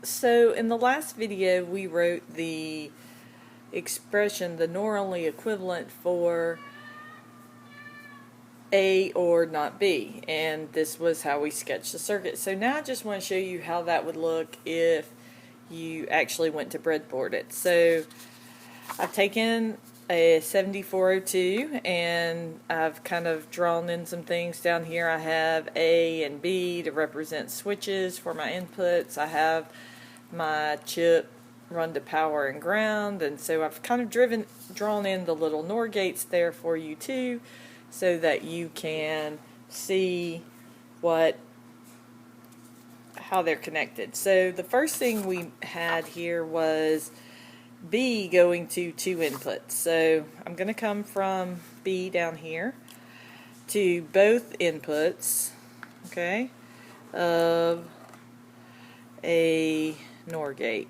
So in the last video we wrote the expression, the nor only equivalent for A or not B, and this was how we sketched the circuit. So now I just want to show you how that would look if you actually went to breadboard it. So I've taken a 7402 and I've kind of drawn in some things down here. I have A and B to represent switches for my inputs. I have my chip run to power and ground, and so I've kind of drawn in the little NOR gates there for you too, so that you can see how they're connected. So the first thing we had here was B going to two inputs. So I'm going to come from B down here to both inputs, okay, of a NOR gate.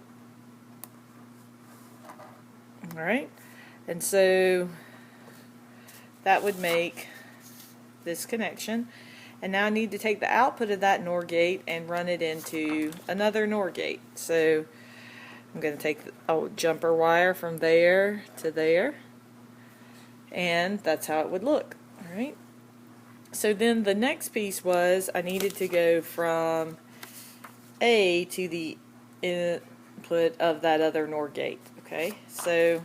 Alright, and so that would make this connection. And now I need to take the output of that NOR gate and run it into another NOR gate. So I'm going to take a jumper wire from there to there, and that's how it would look. Alright, so then the next piece was I needed to go from A to the input of that other NOR gate. Okay, so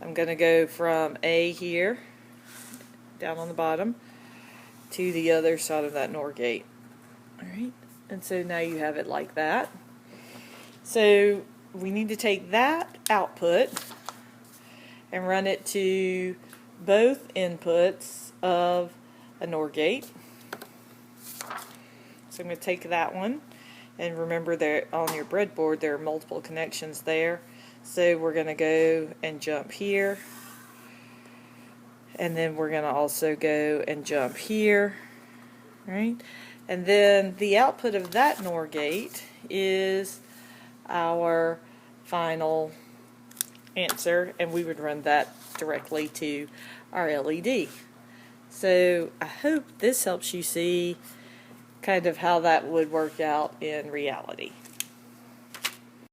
I'm going to go from A here, down on the bottom, to the other side of that NOR gate. Alright, and so now you have it like that. So we need to take that output and run it to both inputs of a NOR gate. So I'm going to take that one, and remember there on your breadboard there are multiple connections there. So we're going to go and jump here, and then we're going to also go and jump here, right? And then the output of that NOR gate is our final answer, and we would run that directly to our LED. So I hope this helps you see kind of how that would work out in reality.